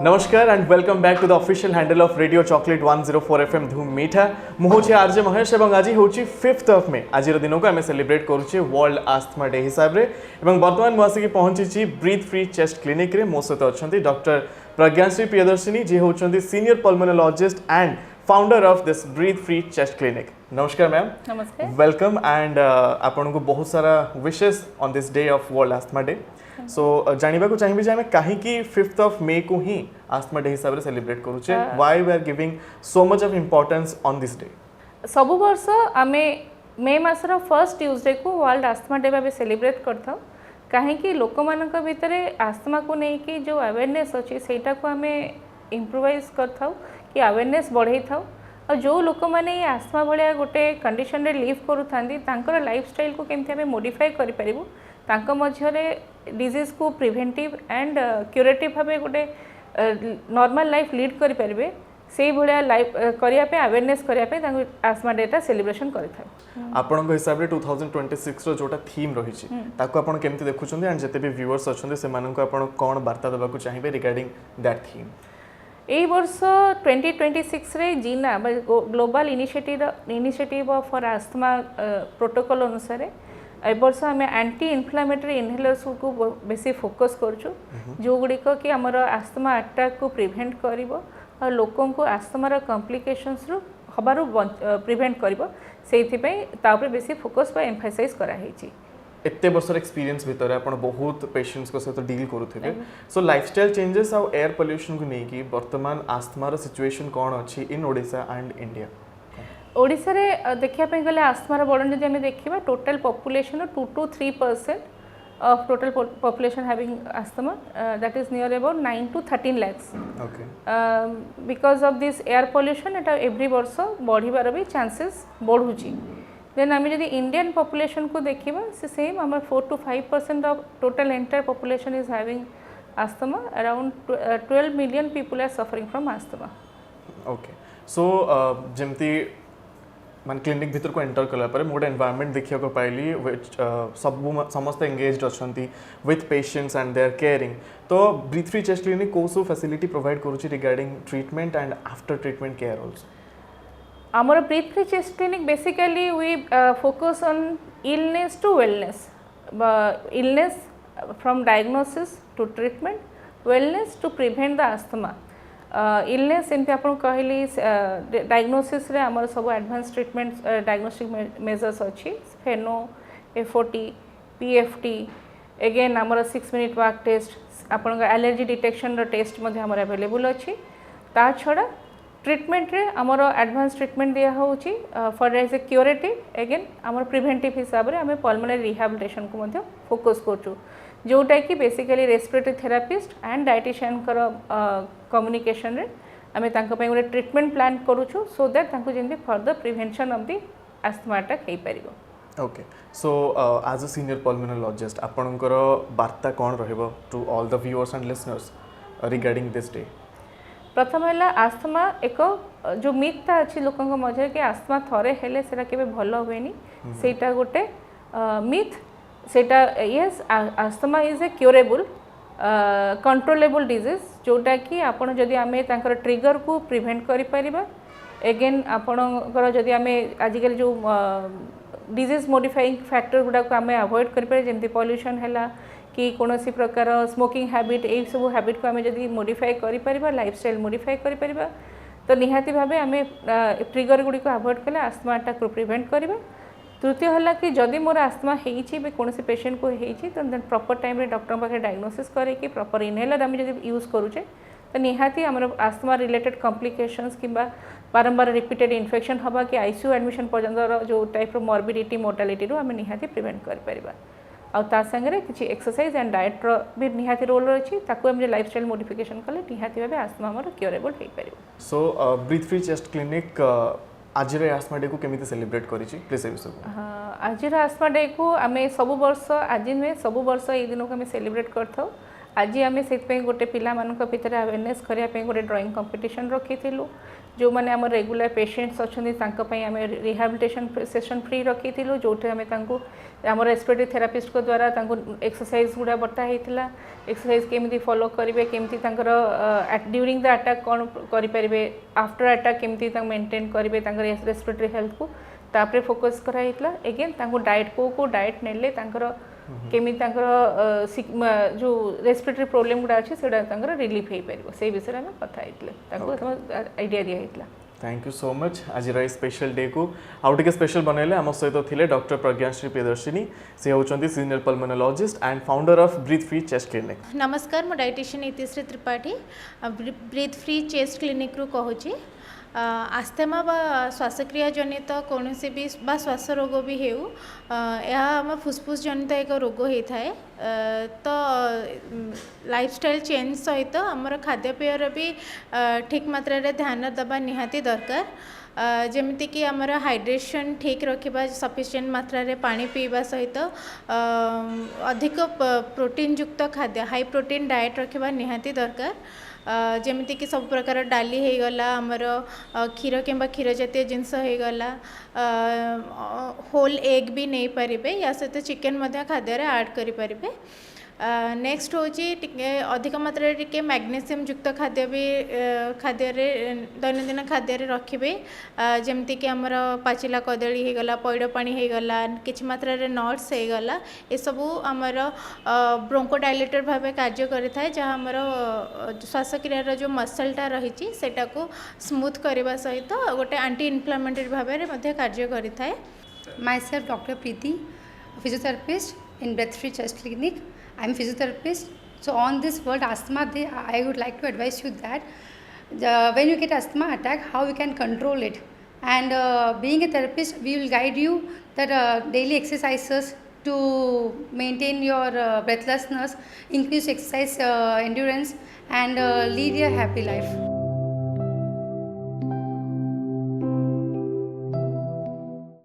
नमस्कार and welcome back to the official handle of radio chocolate 104 FM धूम मीठा मुझे आरजे महेश और आज हूँ 5th ऑफ मे आज दिन को आम सेलिब्रेट करुचे वर्ल्ड आस्थमा डे हिसाब से बर्तमान मुझे पहुंची ब्रीथ फ्री चेस्ट क्लिनिक रे मो सहित अच्छा डॉक्टर प्रज्ञाश्री प्रियदर्शिनी जी होती senior pulmonologist and founder of this breath free chest clinic. नमस्कार मैम। नमस्ते। वेलकम एंड आपन को बहुत सारा विशेष on this day of world asthma day. So जानवा को चाहिए जे कहीं 5th ऑफ मे को ही आस्थमा डे हिसाब से सेलिब्रेट करूचे why we are giving so much of importance on this day. सब वर्ष आमे मे मासर फर्स्ट ट्यूसडे को वर्ल्ड आस्थमा डे भाव सेलिब्रेट करथाउ कहीं लोक मानक भितर आस्थमा को लेकिन जो अवेयरनेस अच्छी सेटा को आमे इम्प्रोवाइज करथाउ कि अवेयरनेस बढ़ई थाउ और जो लोक मैंने ये आस्थमा भाया गोटे कंडीशन रे लिव करूँ लाइफस्टाइल को केमती आमे मॉडिफाई करि परिबु तांको मध्यरे डिजीज को प्रिवेंटिव एंड क्यूरेटिव भाव गोटे नॉर्मल लाइफ लीड करि परिबे से भाया लाइफ करिया पे अवेयरनेस करिया पे तांको आस्थमा डेटा सेलिब्रेशन करिथाउ। आपन को हिसाब रे 2026 रो जोटा थीम रही छि ताको आपन केमती देखुछन एंड जते भी व्यूअर्स अछन से मानन को आपन कोन वार्ता देबा को चाहिबे रिगार्डिंग दैट थीम। ए वर्ष 2026 रे जीना global initiative for asthma protocol अनुसार ए वर्ष आम एंटी इन्फ्लामेटरी इनहेलर्स को बेसी फोकस करछु जो गुड़िक कि आमर आस्थमा अटैक को प्रिवेंट करिवो और लोकों को आस्थमार कॉम्प्लिकेशंस रु हबारु प्रिवेंट करिवो सेथि पई तापर बेसी फोकस बा एम्फसाइज करा हेछि। एते वर्षर एक्सपीरियंस भितर आपण बहुत पेशेंट्स को सहित डील करूथिबे सो लाइफस्टाइल चेंजेस और एयर पोल्यूशन को नेकी वर्तमान आस्थमार सिचुएशन कोन अछि इन ओडिशा एंड इंडिया। ओडिशा रे देखिया पे गले आस्थमार बर्डन जदि हमें देखिबा total population 2 to 3% of total population having asthma that is near about 9 to 13 lakhs okay because of this air pollution eta every वर्ष बढ़िबार भी चांसेस बढ़ुची। देन आम जब इंडियन पॉपुलेशन को देखा से सेम आम 4 to 5% of total entire population is having asthma around 12 million people are suffering from asthma. Okay so जमती मान क्लिनिक भीतर को एंटर कला पर मोटे एनवायरनमेंट देखिया को पाइली सब समस्त एंगेज्ड अछंती with patients and they are caring तो ब्रीथ फ्री चेस्ट क्लिनिक कोसो फैसिलिटी प्रोवाइड करूची regarding treatment and after treatment care also. Our breath free chest clinic basically we focus on illness to wellness, illness from diagnosis to treatment, wellness to prevent the asthma. Illness एमती आपन कहली diagnosis रे हमर सब advance treatment diagnostic measures अछि फेनो एफओटी PFT again हमर 6 minute वाक test आपन एलर्जी डिटेक्शन रो टेस्ट मध्ये हमर अवेलेबल अछि। ता छडा ट्रीटमेंट रे आमर एडवांस ट्रीटमेंट दिया होची for as a curative again आमर प्रिवेंटिव हिसाब रे आमे पल्मोनरी रिहैबिलिटेशन को मध्ये फोकस करछु जोटा कि basically respiratory therapist and dietitian कर कम्युनिकेशन रे आमे तांको पे गोटे ट्रीटमेंट प्लान करूछु सो दैट तांको जेंति further prevention of the asthma attack हे परिबो। Okay so as a senior pulmonologist आपनकर वार्ता कोन रहबो to all the viewers and listeners regarding this day. प्रथम है आस्थमा एक जो मिथटा अच्छी लोकों मध्य कि आस्थमा थरे हेले सेटा केबे भल हुएनी सेटा गोटे मिथ सेटा yes asthma is a curable controllable disease जोटा कि आपण जदि आमे तांकर ट्रिगर को प्रिवेंट करि परिबा अगेन आपणकर जदि आमे आजिकल जो डिजीज मॉडिफाइंग फैक्टर गुडा को आमे अवॉइड करि पारे जेमति पॉल्यूशन हैला कि कौन सी प्रकार स्मोकिंग हैबिट यही सब हैबिट को आम जब मॉडिफाई करें लाइफस्टाइल मॉडिफाई करें तो निहाती भाव आम ट्रिगर गुड़ी को अवॉइड कले आस्थमा अटैक को प्रिवेंट करवा। तृतीय है कि जदि मोर आस्थमा हो कौन से पेशेंट को होती तो देन प्रॉपर टाइम रे डॉक्टर पाखे डायग्नोसिस करके प्रॉपर इनहेलर आम जब यूज करुचे तो निहाती आम आस्थमा रिलेटेड कॉम्प्लिकेशंस किंबा बारंबार रिपीटेड इन्फेक्शन हवा कि आईसीयू एडमिशन पर्यंत जो टाइप मॉर्बिडिटी मोर्टालिटी रू आम निहाती प्रिवेंट कर आउ ता संगे किसी एक्सरसाइज एंड डाएट भी निहाती रोल रही ताकू हम लाइफस्टाइल मॉडिफिकेशन कले निहाती भाव आस्थमा हमर क्यूरेबल हो पार। सो ब्रीथ फ्री चेस्ट क्लिनिक आज आस्थमा डे को केमिति सेलिब्रेट करिछि प्लीज ए विषय। आज आस्थमा डे को आम सब वर्ष आज नुहे सब वर्ष ये दिन को आम सेलिब्रेट करथाउ आज आम से गोटे पिला भितर अवेयरनेस करने गोटे ड्राइंग कंपटीशन रखी जो मैंने आम रेगुलर पेशेंट्स अच्छा आम रिहाबिलिटेशन सेशन फ्री रखी जो आम रेस्पिरेटरी थेरापिस्ट को द्वारा एक्सरसाइज गुड़ा बताई एक्सरसाइज केमी फॉलो करेंगे केमती ड्यूरिंग द अटैक कौन करेंगे आफ्टर अटैक केमती मेंटेन करेंगे रेस्पिरेटरी हेल्थ को तापर फोकस कराई एगेन डाएट को डाएट नेले केमी जो रेस्पिरेटरी प्रोब्लेम गुड़ा अच्छे से रिलीफ हो पार से विषय में कथा आइडिया दिया। थैंक यू सो मच आज स्पेशल डे को आउ टे स्पेशल बनैले आम सहित थे डॉक्टर प्रज्ञाश्री प्रियदर्शिनी से होती senior pulmonologist and founder of breath free chest clinic. नमस्कार मो dietitian Itishree Tripathi breath free chest clinic रू कहूँ आस्थमा बा श्वासक्रिया जनित कौन भी बा श्वास रोग भी हेउ आम फुस्फुस जनित एक रोग होता है तो लाइफस्टाइल चेंज सहित आमर खाद्यपेयर भी ठीक मात्रा रे ध्यान दबा निहाती दरकार जमिति कि आमर हाइड्रेशन ठीक रखा सफिशिएंट मात्रा रे पानी पीवा सहित अधिक प्रोटीन युक्त खाद्य हाई प्रोटीन डाएट रखा निहाती दरकार जमिति कि सब प्रकार डाली हो गला आमर क्षीर कि क्षीर जातीय जिनस हो गला होल एग भी नहीं पारे या सहित चिकेन खाद्य ऐड करें। नेक्स्ट हूँ अधिक मात्रा टिके मैग्नेशियम युक्त खाद्य भी खाद्य दैनंदिन खाद्य रखिए जमती कि आमर पाचिला कदली हो गला पैड़ पानी हो गला किछि मात्रा रे नट्स हो गला ये सबू आमर ब्रोंकोडाइलेटर भाव कार्य करें जहाँ आमर श्वासक्रियार जो मसलटा रही सेटा को स्मूथ करने सहित गोटे एंटी इन्फ्लेमेटरी भाव में कार्य करें। Myself Dr. Preeti, physiotherapist in Breathfree Chest Clinic. I am physiotherapist. So on this World Asthma Day, I would like to advise you that when you get asthma attack, how you can control it. And being a therapist, we will guide you that daily exercises to maintain your breathlessness, increase exercise endurance, and lead a happy life.